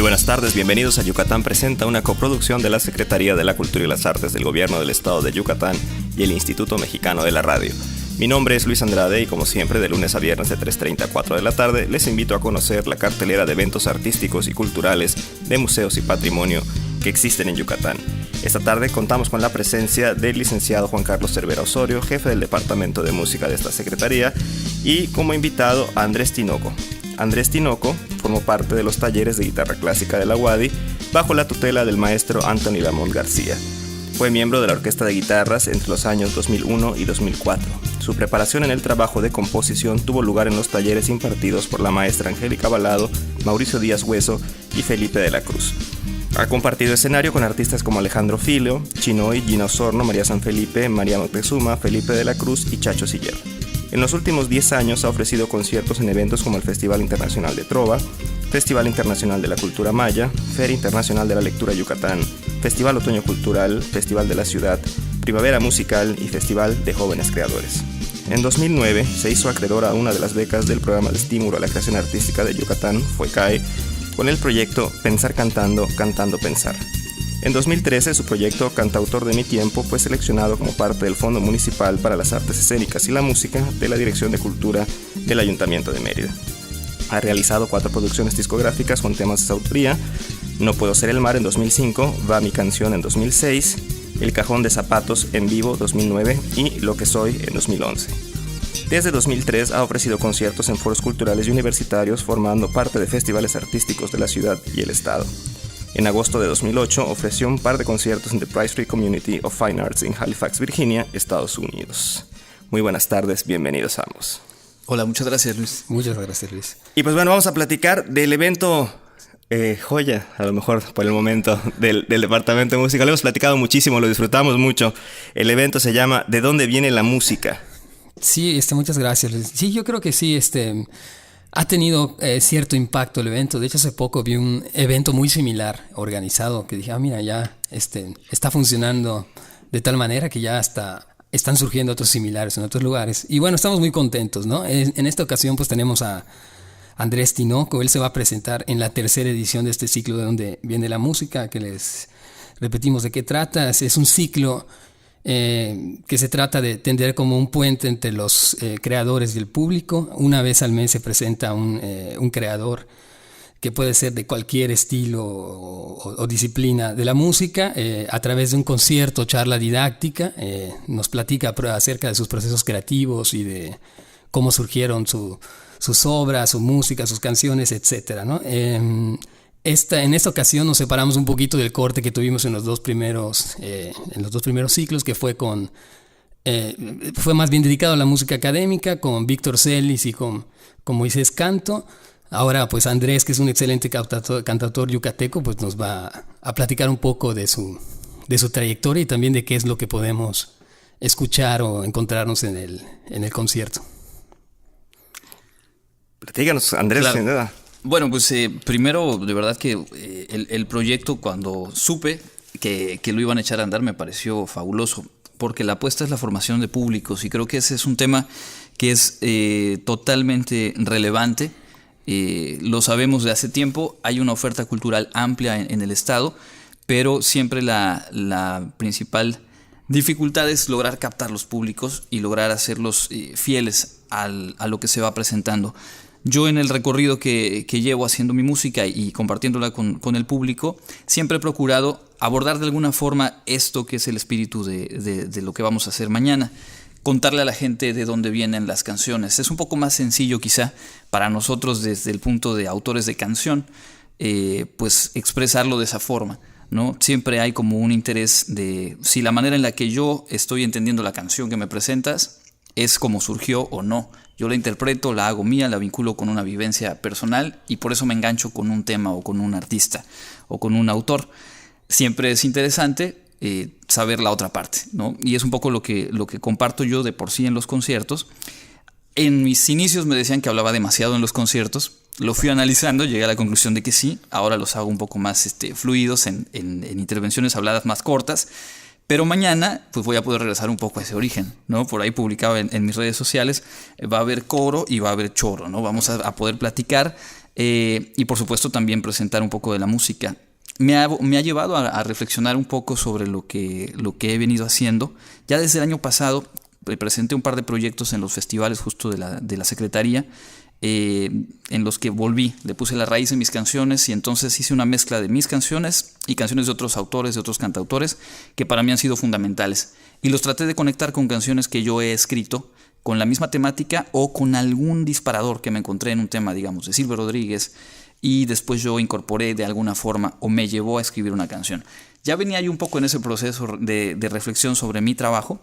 Muy buenas tardes, bienvenidos a Yucatán Presenta, una coproducción de la Secretaría de la Cultura y las Artes del Gobierno del Estado de Yucatán y el Instituto Mexicano de la Radio. Mi nombre es Luis Andrade y como siempre de lunes a viernes de 3:30 a 4 de la tarde les invito a conocer la cartelera de eventos artísticos y culturales de museos y patrimonio que existen en Yucatán. Esta tarde contamos con la presencia del licenciado Juan Carlos Cervera Osorio, jefe del Departamento de Música de esta Secretaría, y como invitado a Andrés Tinoco. Andrés Tinoco formó parte de los talleres de guitarra clásica de la UADY bajo la tutela del maestro Anthony Lamont García. Fue miembro de la Orquesta de Guitarras entre los años 2001 y 2004. Su preparación en el trabajo de composición tuvo lugar en los talleres impartidos por la maestra Angélica Balado, Mauricio Díaz Hueso y Felipe de la Cruz. Ha compartido escenario con artistas como Alejandro Filio, Chinoy, Gina Osorno, María San Felipe, María Moctezuma, Felipe de la Cruz y Chacho Siller. En los últimos 10 años ha ofrecido conciertos en eventos como el Festival Internacional de Trova, Festival Internacional de la Cultura Maya, Feria Internacional de la Lectura Yucatán, Festival Otoño Cultural, Festival de la Ciudad, Primavera Musical y Festival de Jóvenes Creadores. En 2009 se hizo acreedor a una de las becas del Programa de Estímulo a la Creación Artística de Yucatán, FUECAE, con el proyecto Pensar Cantando, Cantando Pensar. En 2013, su proyecto Cantautor de mi Tiempo fue seleccionado como parte del Fondo Municipal para las Artes Escénicas y la Música de la Dirección de Cultura del Ayuntamiento de Mérida. Ha realizado 4 producciones discográficas con temas de su autoría: No Puedo Ser el Mar en 2005, Va Mi Canción en 2006, El Cajón de Zapatos en Vivo 2009 y Lo que Soy en 2011. Desde 2003 ha ofrecido conciertos en foros culturales y universitarios, formando parte de festivales artísticos de la ciudad y el estado. En agosto de 2008 ofreció un par de conciertos en The Price Free Community of Fine Arts en Halifax, Virginia, Estados Unidos. Muy buenas tardes, bienvenidos a ambos. Hola, muchas gracias, Luis. Muchas gracias, Luis. Y pues bueno, vamos a platicar del evento joya, a lo mejor por el momento, del Departamento de Música. Lo hemos platicado muchísimo, lo disfrutamos mucho. El evento se llama ¿De dónde viene la música? Sí, muchas gracias, Luis. Sí, yo creo que sí, ha tenido cierto impacto el evento. De hecho, hace poco vi un evento muy similar organizado que dije, mira, ya está funcionando de tal manera que ya están surgiendo otros similares en otros lugares. Y bueno, estamos muy contentos, ¿no? En esta ocasión pues tenemos a Andrés Tinoco. Él se va a presentar en la tercera edición de este ciclo de donde viene la música, que les repetimos de qué trata. Es un ciclo que se trata de tender como un puente entre los creadores y el público. Una vez al mes se presenta un creador que puede ser de cualquier estilo o disciplina de la música, a través de un concierto, charla didáctica, nos platica acerca de sus procesos creativos y de cómo surgieron sus obras, su música, sus canciones, etcétera, ¿no? En esta ocasión nos separamos un poquito del corte que tuvimos en los dos primeros ciclos, que fue más bien dedicado a la música académica, con Víctor Celis y con Moisés Canto. Ahora pues Andrés, que es un excelente cantautor yucateco, pues nos va a platicar un poco de su trayectoria y también de qué es lo que podemos escuchar o encontrarnos en el concierto. Platícanos, Andrés, Claro. sin duda. Bueno, pues primero, de verdad que el proyecto, cuando supe que lo iban a echar a andar, me pareció fabuloso, porque la apuesta es la formación de públicos y creo que ese es un tema que es totalmente relevante. Lo sabemos de hace tiempo, hay una oferta cultural amplia en el estado, pero siempre la principal dificultad es lograr captar los públicos y lograr hacerlos fieles a lo que se va presentando. Yo en el recorrido que llevo haciendo mi música y compartiéndola con el público, siempre he procurado abordar de alguna forma esto que es el espíritu de lo que vamos a hacer mañana. Contarle a la gente de dónde vienen las canciones. Es un poco más sencillo quizá para nosotros desde el punto de autores de canción, pues expresarlo de esa forma, ¿no? Siempre hay como un interés de si la manera en la que yo estoy entendiendo la canción que me presentas es como surgió o no. Yo la interpreto, la hago mía, la vinculo con una vivencia personal y por eso me engancho con un tema o con un artista o con un autor. Siempre es interesante saber la otra parte, ¿no? Y es un poco lo que comparto yo de por sí en los conciertos. En mis inicios me decían que hablaba demasiado en los conciertos. Lo fui analizando, llegué a la conclusión de que sí. Ahora los hago un poco más fluidos en intervenciones habladas más cortas. Pero mañana pues voy a poder regresar un poco a ese origen, ¿no? Por ahí publicaba en mis redes sociales, va a haber coro y va a haber choro, ¿no? Vamos a poder platicar y por supuesto también presentar un poco de la música. Me ha llevado a reflexionar un poco sobre lo que he venido haciendo. Ya desde el año pasado presenté un par de proyectos en los festivales justo de la Secretaría, en los que volví, le puse la raíz en mis canciones y entonces hice una mezcla de mis canciones y canciones de otros autores, de otros cantautores, que para mí han sido fundamentales. Y los traté de conectar con canciones que yo he escrito, con la misma temática o con algún disparador que me encontré en un tema, digamos, de Silvio Rodríguez, y después yo incorporé de alguna forma o me llevó a escribir una canción. Ya venía yo un poco en ese proceso de reflexión sobre mi trabajo.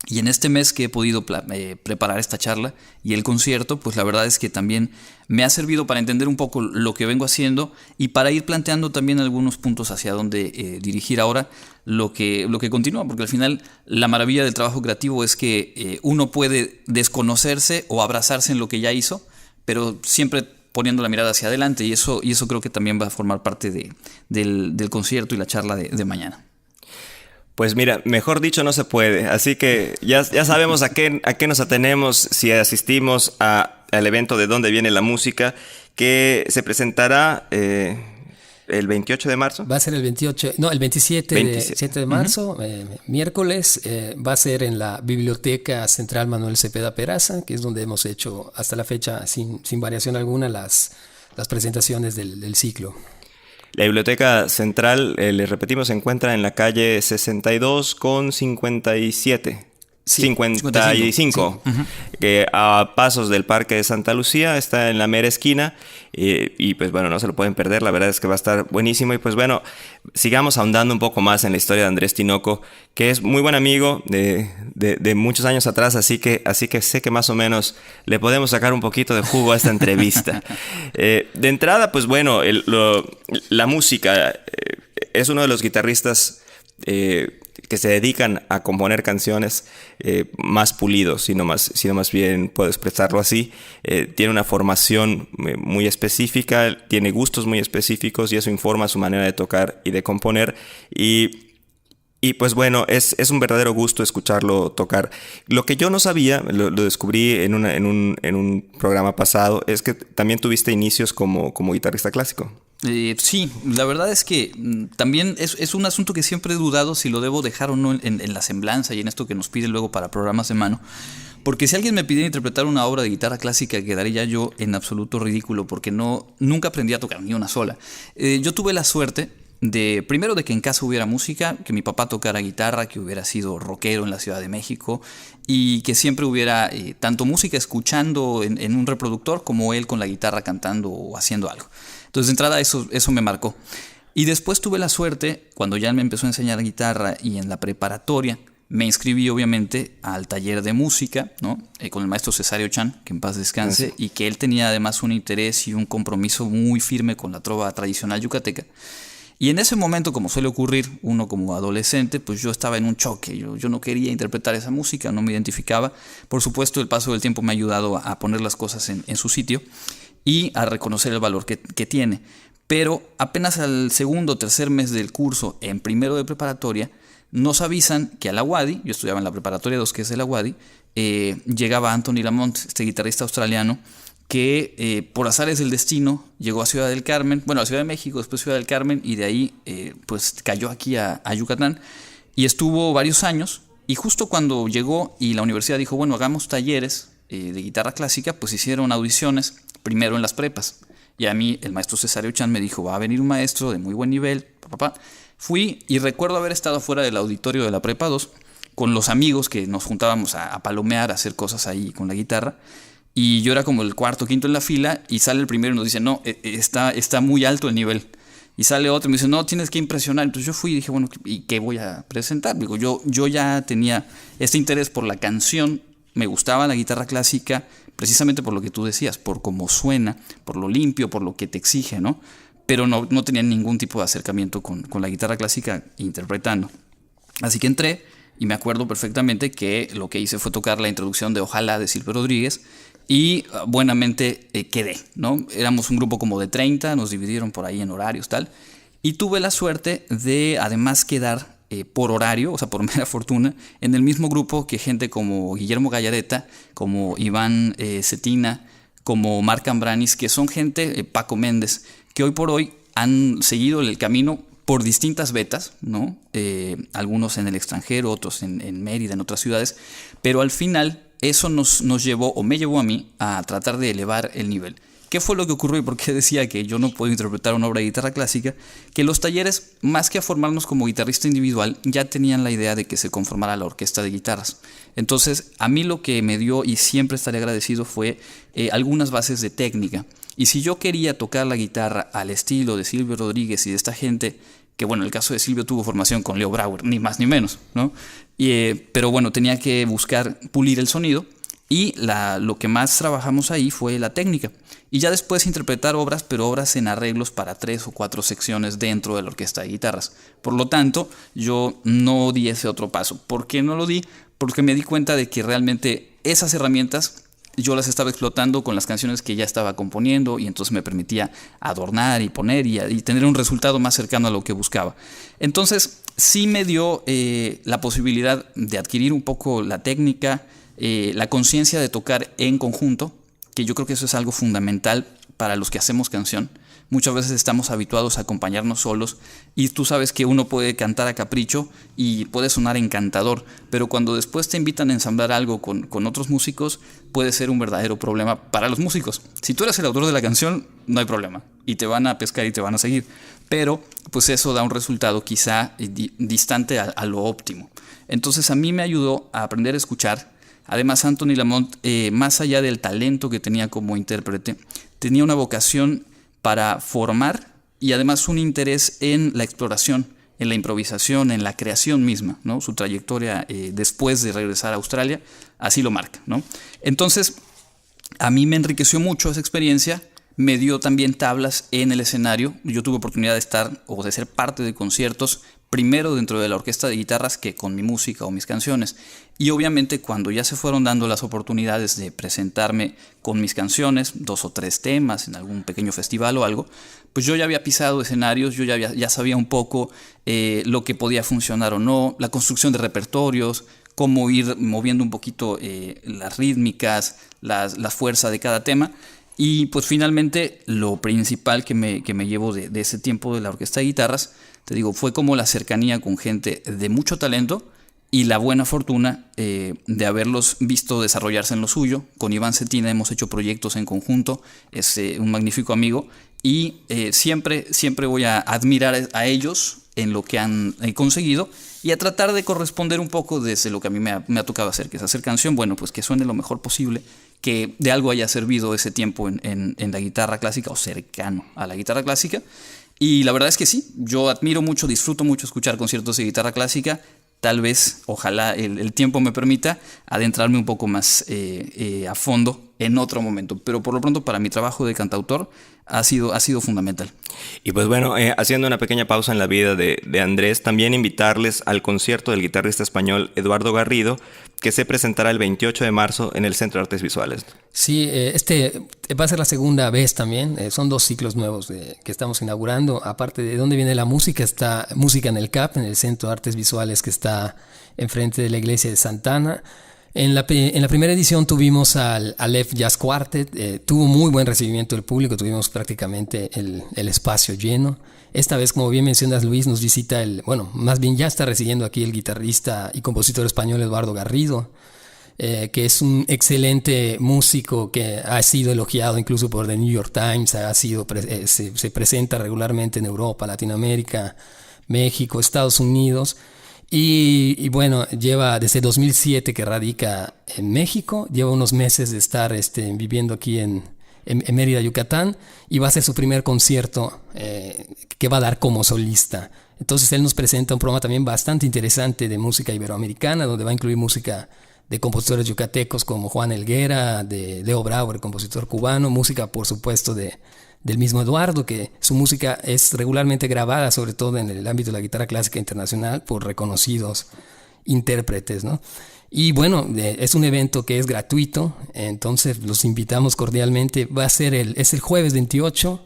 Y en este mes que he podido preparar esta charla y el concierto, pues la verdad es que también me ha servido para entender un poco lo que vengo haciendo y para ir planteando también algunos puntos hacia dónde dirigir ahora lo que continúa, porque al final la maravilla del trabajo creativo es que uno puede desconocerse o abrazarse en lo que ya hizo, pero siempre poniendo la mirada hacia adelante, y eso creo que también va a formar parte del concierto y la charla de mañana. Pues mira, mejor dicho no se puede, así que ya sabemos a qué nos atenemos si asistimos al evento de Dónde Viene la Música, que se presentará el 28 de marzo. Va a ser el 27 de marzo, miércoles. Va a ser en la Biblioteca Central Manuel Cepeda Peraza, que es donde hemos hecho hasta la fecha, sin variación alguna, las presentaciones del ciclo. La Biblioteca Central, les repetimos, se encuentra en la calle 62 con 57. Sí, 55, sí. Que a pasos del Parque de Santa Lucía, está en la mera esquina, y pues bueno, no se lo pueden perder, la verdad es que va a estar buenísimo. Y pues bueno, sigamos ahondando un poco más en la historia de Andrés Tinoco, que es muy buen amigo de muchos años atrás, así que sé que más o menos le podemos sacar un poquito de jugo a esta entrevista. De entrada, pues bueno, la música, es uno de los guitarristas que se dedican a componer canciones más pulidos, sino más bien puedo expresarlo así. Tiene una formación muy específica, tiene gustos muy específicos y eso informa su manera de tocar y de componer. Y pues bueno, es un verdadero gusto escucharlo tocar. Lo que yo no sabía, lo descubrí en un programa pasado, es que también tuviste inicios como guitarrista clásico. Sí, la verdad es que también es un asunto que siempre he dudado si lo debo dejar o no en la semblanza y en esto que nos pide luego para programas de mano. Porque si alguien me pidiera interpretar una obra de guitarra clásica, quedaría yo en absoluto ridículo, porque nunca aprendí a tocar ni una sola. Yo tuve la suerte primero de que en casa hubiera música, que mi papá tocara guitarra, que hubiera sido rockero en la Ciudad de México y que siempre hubiera tanto música escuchando en un reproductor como él con la guitarra cantando o haciendo algo. Entonces de entrada eso me marcó. Y después tuve la suerte, cuando ya me empezó a enseñar guitarra y en la preparatoria, me inscribí obviamente al taller de música, ¿no? Con el maestro Cesario Chan, que en paz descanse, y que él tenía además un interés y un compromiso muy firme con la trova tradicional yucateca. Y en ese momento, como suele ocurrir, uno como adolescente, pues yo estaba en un choque. Yo no quería interpretar esa música, no me identificaba. Por supuesto, el paso del tiempo me ha ayudado a poner las cosas en su sitio y a reconocer el valor que tiene. Pero apenas al segundo o tercer mes del curso, en primero de preparatoria, nos avisan que a la UADY, yo estudiaba en la preparatoria 2, que es de la UADY, llegaba Anthony Lamont, este guitarrista australiano, que por azares del destino llegó a Ciudad del Carmen, bueno, a Ciudad de México, después Ciudad del Carmen, y de ahí pues cayó aquí a Yucatán y estuvo varios años. Y justo cuando llegó y la universidad dijo, bueno, hagamos talleres de guitarra clásica, pues hicieron audiciones primero en las prepas. Y a mí el maestro Cesario Chan me dijo, va a venir un maestro de muy buen nivel, papá. Fui y recuerdo haber estado afuera del auditorio de la prepa 2 con los amigos que nos juntábamos a palomear, a hacer cosas ahí con la guitarra. Y yo era como el cuarto, quinto en la fila y sale el primero y nos dice, no, está muy alto el nivel. Y sale otro y me dice, no, tienes que impresionar. Entonces yo fui y dije, bueno, ¿y qué voy a presentar? Digo, yo ya tenía este interés por la canción, me gustaba la guitarra clásica, precisamente por lo que tú decías, por cómo suena, por lo limpio, por lo que te exige, ¿no? Pero no tenía ningún tipo de acercamiento con la guitarra clásica interpretando. Así que entré y me acuerdo perfectamente que lo que hice fue tocar la introducción de Ojalá de Silvio Rodríguez y buenamente quedé, ¿no? Éramos un grupo como de 30, nos dividieron por ahí en horarios, tal, y tuve la suerte de además quedar por horario, o sea, por mera fortuna, en el mismo grupo que gente como Guillermo Gallareta, como Iván Cetina, como Marc Ambranis, que son gente, Paco Méndez, que hoy por hoy han seguido el camino por distintas vetas, ¿no? Algunos en el extranjero, otros en Mérida, en otras ciudades, pero al final eso nos llevó, o me llevó a mí, a tratar de elevar el nivel. ¿Qué fue lo que ocurrió y por qué decía que yo no puedo interpretar una obra de guitarra clásica? Que los talleres, más que a formarnos como guitarrista individual, ya tenían la idea de que se conformara la orquesta de guitarras. Entonces, a mí lo que me dio, y siempre estaré agradecido, fue algunas bases de técnica. Y si yo quería tocar la guitarra al estilo de Silvio Rodríguez y de esta gente, que bueno, en el caso de Silvio tuvo formación con Leo Brauer, ni más ni menos, ¿no? Pero bueno, tenía que buscar pulir el sonido, y lo que más trabajamos ahí fue la técnica. Y ya después interpretar obras, pero obras en arreglos para 3 o 4 secciones dentro de la orquesta de guitarras. Por lo tanto, yo no di ese otro paso. ¿Por qué no lo di? Porque me di cuenta de que realmente esas herramientas yo las estaba explotando con las canciones que ya estaba componiendo, y entonces me permitía adornar y poner y tener un resultado más cercano a lo que buscaba. Entonces sí me dio la posibilidad de adquirir un poco la técnica, la conciencia de tocar en conjunto, que yo creo que eso es algo fundamental para los que hacemos canción. Muchas veces estamos habituados a acompañarnos solos, y tú sabes que uno puede cantar a capricho y puede sonar encantador, pero cuando después te invitan a ensamblar algo con otros músicos, puede ser un verdadero problema para los músicos. Si tú eres el autor de la canción, no hay problema, y te van a pescar y te van a seguir, pero pues eso da un resultado quizá distante a lo óptimo. Entonces a mí me ayudó a aprender a escuchar. Además, Anthony Lamont, más allá del talento que tenía como intérprete, tenía una vocación para formar, y además un interés en la exploración, en la improvisación, en la creación misma, ¿no? Su trayectoria después de regresar a Australia así lo marca, ¿no? Entonces, a mí me enriqueció mucho esa experiencia, me dio también tablas en el escenario. Yo tuve oportunidad de estar o de ser parte de conciertos, primero dentro de la orquesta de guitarras que con mi música o mis canciones. Y obviamente cuando ya se fueron dando las oportunidades de presentarme con mis canciones, 2 o 3 temas en algún pequeño festival o algo, pues yo ya había pisado escenarios, yo ya sabía un poco lo que podía funcionar o no, la construcción de repertorios, cómo ir moviendo un poquito las rítmicas, la fuerza de cada tema. Y pues finalmente lo principal que me llevo de ese tiempo de la orquesta de guitarras, te digo, fue como la cercanía con gente de mucho talento y la buena fortuna de haberlos visto desarrollarse en lo suyo. Con Iván Cetina hemos hecho proyectos en conjunto, es un magnífico amigo, y siempre voy a admirar a ellos en lo que han conseguido y a tratar de corresponder un poco desde lo que a mí me ha tocado hacer, que es hacer canción, bueno, pues que suene lo mejor posible, que de algo haya servido ese tiempo en la guitarra clásica o cercano a la guitarra clásica. Y la verdad es que sí, yo admiro mucho, disfruto mucho escuchar conciertos de guitarra clásica. Tal vez, ojalá el tiempo me permita adentrarme un poco más a fondo en otro momento. Pero por lo pronto para mi trabajo de cantautor ha sido fundamental. Y pues bueno, haciendo una pequeña pausa en la vida de Andrés, también invitarles al concierto del guitarrista español Eduardo Garrido, que se presentará el 28 de marzo en el Centro de Artes Visuales. Sí, este va a ser la segunda vez también. Son 2 ciclos nuevos que estamos inaugurando. Aparte de dónde viene la música, está Música en el CAP, en el Centro de Artes Visuales que está enfrente de la iglesia de Santana. En la primera edición tuvimos al Aleph Jazz Quartet, tuvo muy buen recibimiento del público, tuvimos prácticamente el espacio lleno. Esta vez, como bien mencionas, Luis, nos visita más bien ya está residiendo aquí el guitarrista y compositor español Eduardo Garrido, que es un excelente músico que ha sido elogiado incluso por The New York Times, se presenta regularmente en Europa, Latinoamérica, México, Estados Unidos. Y bueno, lleva desde 2007 que radica en México, lleva unos meses de estar viviendo aquí en Mérida, Yucatán, y va a ser su primer concierto que va a dar como solista. Entonces él nos presenta un programa también bastante interesante de música iberoamericana, donde va a incluir música de compositores yucatecos como Juan Helguera, de Leo Brauer, compositor cubano, música por supuesto del mismo Eduardo, que su música es regularmente grabada, sobre todo en el ámbito de la guitarra clásica internacional, por reconocidos intérpretes, ¿no? Y bueno, es un evento que es gratuito, entonces los invitamos cordialmente. Es el jueves 28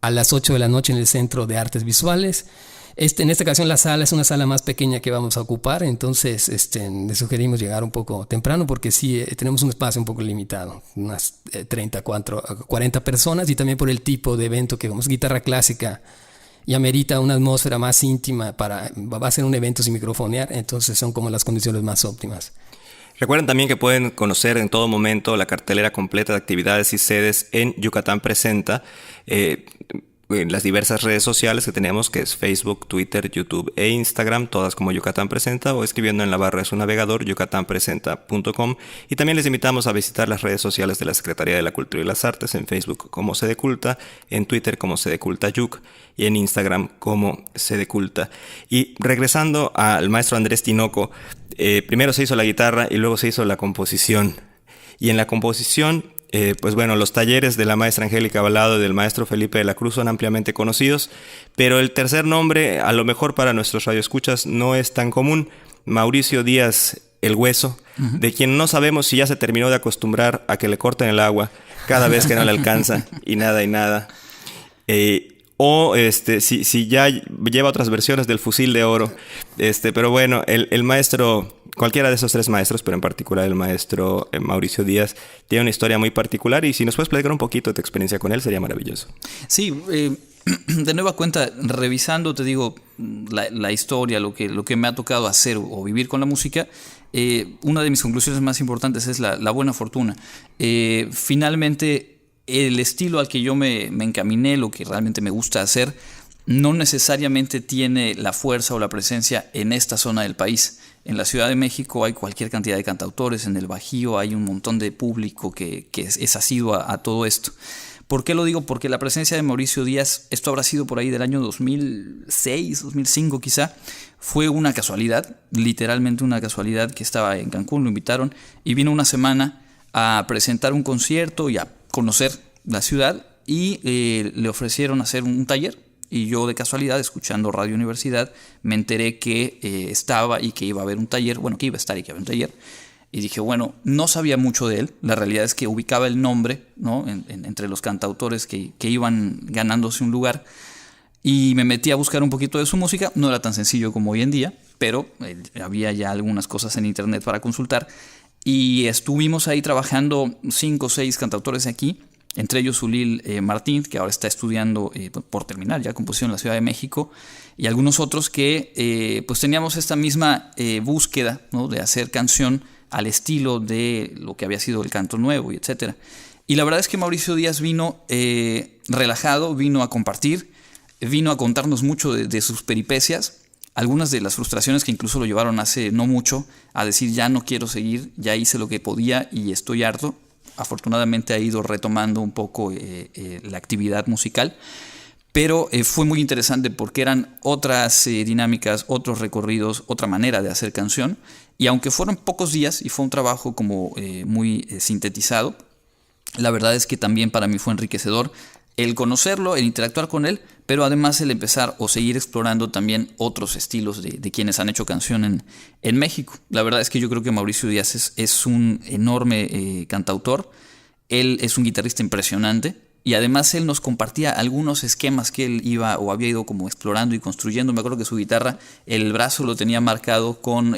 a las 8 de la noche en el Centro de Artes Visuales. En esta ocasión la sala es una sala más pequeña que vamos a ocupar, entonces le sugerimos llegar un poco temprano porque sí tenemos un espacio un poco limitado, unas 40 personas, y también por el tipo de evento que como es guitarra clásica y amerita una atmósfera más íntima, va a ser un evento sin microfonear, entonces son como las condiciones más óptimas. Recuerden también que pueden conocer en todo momento la cartelera completa de actividades y sedes en Yucatán Presenta, en las diversas redes sociales que tenemos, que es Facebook, Twitter, YouTube e Instagram, todas como Yucatán Presenta, o escribiendo en la barra de su navegador yucatanpresenta.com. Y también les invitamos a visitar las redes sociales de la Secretaría de la Cultura y las Artes, en Facebook como Sedeculta, en Twitter como Sedeculta-Yuc y en Instagram como Sedeculta. Y regresando al maestro Andrés Tinoco, primero se hizo la guitarra y luego se hizo la composición. Y en la composición, pues bueno, los talleres de la maestra Angélica Balado y del maestro Felipe de la Cruz son ampliamente conocidos, pero el tercer nombre, a lo mejor para nuestros radioescuchas, no es tan común. Mauricio Díaz El Hueso, de quien no sabemos si ya se terminó de acostumbrar a que le corten el agua cada vez que no le alcanza y nada. O si ya lleva otras versiones del Fusil de Oro. Pero bueno, el maestro, cualquiera de esos tres maestros, pero en particular el maestro Mauricio Díaz, tiene una historia muy particular, y si nos puedes platicar un poquito de tu experiencia con él, sería maravilloso. Sí, de nueva cuenta, revisando, te digo, la historia, lo que me ha tocado hacer o vivir con la música, una de mis conclusiones más importantes es la buena fortuna. Finalmente, el estilo al que yo me encaminé, lo que realmente me gusta hacer, no necesariamente tiene la fuerza o la presencia en esta zona del país. En la Ciudad de México hay cualquier cantidad de cantautores, en el Bajío hay un montón de público que es asiduo a todo esto. ¿Por qué lo digo? Porque la presencia de Mauricio Díaz, esto habrá sido por ahí del año 2006, 2005 quizá, fue una casualidad, literalmente una casualidad, que estaba en Cancún, lo invitaron y vino una semana a presentar un concierto y a conocer la ciudad, y le ofrecieron hacer un taller, y yo de casualidad, escuchando Radio Universidad, me enteré que estaba y que iba a haber un taller, bueno, que iba a estar y que iba a haber un taller, y dije, bueno, no sabía mucho de él, la realidad es que ubicaba el nombre, ¿no? entre los cantautores que iban ganándose un lugar, y me metí a buscar un poquito de su música. No era tan sencillo como hoy en día, pero había ya algunas cosas en internet para consultar. Y estuvimos ahí trabajando 5 o 6 cantautores aquí, entre ellos Zulil Martín, que ahora está estudiando por terminar ya composición en la Ciudad de México, y algunos otros que pues teníamos esta misma búsqueda, ¿no? De hacer canción al estilo de lo que había sido el canto nuevo, y etcétera. Y la verdad es que Mauricio Díaz vino relajado, vino a compartir, vino a contarnos mucho de sus peripecias, algunas de las frustraciones que incluso lo llevaron hace no mucho a decir, ya no quiero seguir, ya hice lo que podía y estoy harto. Afortunadamente ha ido retomando un poco la actividad musical, pero fue muy interesante porque eran otras dinámicas, otros recorridos, otra manera de hacer canción, y aunque fueron pocos días y fue un trabajo como muy sintetizado, la verdad es que también para mí fue enriquecedor el conocerlo, el interactuar con él, pero además el empezar o seguir explorando también otros estilos de quienes han hecho canción en México. La verdad es que yo creo que Mauricio Díaz es un enorme cantautor. Él es un guitarrista impresionante, y además él nos compartía algunos esquemas que él iba o había ido como explorando y construyendo. Me acuerdo que su guitarra, el brazo lo tenía marcado con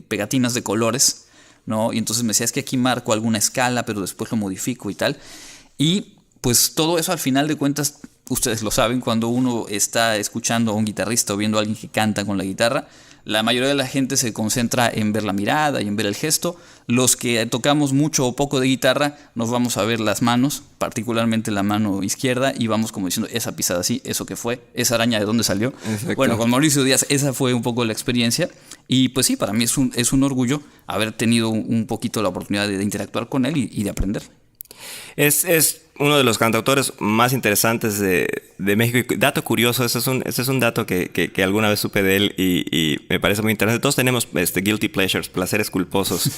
pegatinas de colores, ¿no? Y entonces me decía, es que aquí marco alguna escala, pero después lo modifico y tal. Y pues todo eso, al final de cuentas, ustedes lo saben, cuando uno está escuchando a un guitarrista o viendo a alguien que canta con la guitarra, la mayoría de la gente se concentra en ver la mirada y en ver el gesto. Los que tocamos mucho o poco de guitarra, nos vamos a ver las manos, particularmente la mano izquierda, y vamos como diciendo, esa pisada así, eso que fue, esa araña de dónde salió. Exacto. Bueno, con Mauricio Díaz esa fue un poco la experiencia, y pues sí, para mí es un orgullo haber tenido un poquito la oportunidad de interactuar con él y de aprender. Es uno de los cantautores más interesantes de México. Y dato curioso, ese es un dato que alguna vez supe de él y me parece muy interesante. Todos tenemos guilty pleasures, placeres culposos,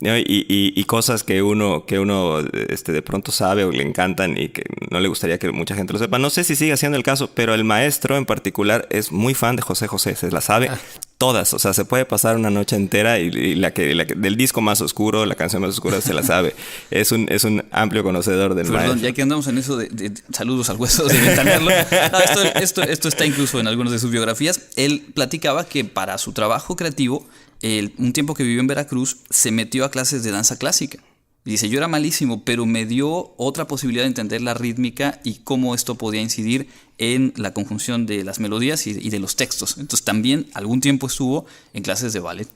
¿no? y cosas que uno de pronto sabe o le encantan y que no le gustaría que mucha gente lo sepa. No sé si sigue siendo el caso, pero el maestro en particular es muy fan de José José, se la sabe todas. O sea, se puede pasar una noche entera y la que del disco más oscuro, la canción más oscura, se la sabe. Es un amplio conocedor del maestro. perdón, ya que andamos en eso de saludos al hueso de ventanearlo. No, esto está incluso en algunas de sus biografías. Él platicaba que para su trabajo creativo, un tiempo que vivió en Veracruz, se metió a clases de danza clásica. Dice, yo era malísimo, pero me dio otra posibilidad de entender la rítmica y cómo esto podía incidir en la conjunción de las melodías y de los textos. Entonces también algún tiempo estuvo en clases de ballet.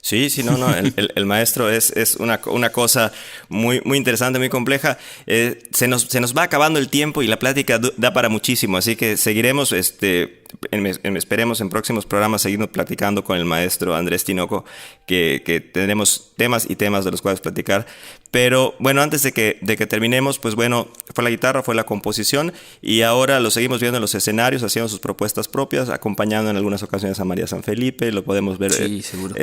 Sí, no, el maestro es una cosa muy interesante, muy compleja. Se nos va acabando el tiempo y la plática da para muchísimo, así que seguiremos, esperemos en próximos programas seguirnos platicando con el maestro Andrés Tinoco, que tenemos temas y temas de los cuales platicar. Pero bueno, antes de que terminemos, pues bueno, fue la guitarra, fue la composición y ahora lo seguimos viendo en los escenarios, haciendo sus propuestas propias, acompañando en algunas ocasiones a María San Felipe, lo podemos ver seguro.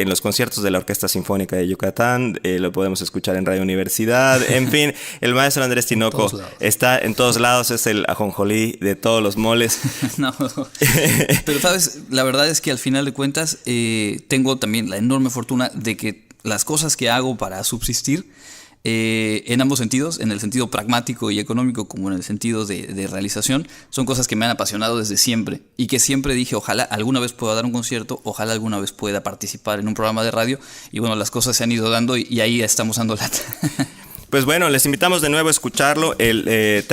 En los conciertos de la Orquesta Sinfónica de Yucatán, lo podemos escuchar en Radio Universidad, en fin, el maestro Andrés Tinoco está en todos lados, es el ajonjolí de todos los moles. No, pero sabes, la verdad es que al final de cuentas tengo también la enorme fortuna de que las cosas que hago para subsistir, en ambos sentidos, en el sentido pragmático y económico como en el sentido de realización, son cosas que me han apasionado desde siempre y que siempre dije, ojalá alguna vez pueda dar un concierto, ojalá alguna vez pueda participar en un programa de radio, y bueno, las cosas se han ido dando y ahí estamos dando lata. Pues bueno, les invitamos de nuevo a escucharlo el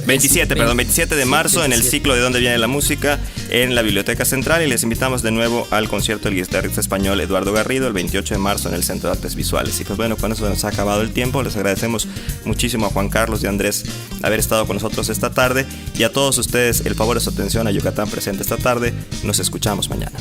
27 de marzo en el ciclo de Dónde viene la música en la Biblioteca Central, y les invitamos de nuevo al concierto del guitarrista español Eduardo Garrido el 28 de marzo en el Centro de Artes Visuales. Y pues bueno, con eso nos ha acabado el tiempo. Les agradecemos muchísimo a Juan Carlos y a Andrés haber estado con nosotros esta tarde, y a todos ustedes el favor de su atención a Yucatán Presente esta tarde. Nos escuchamos mañana.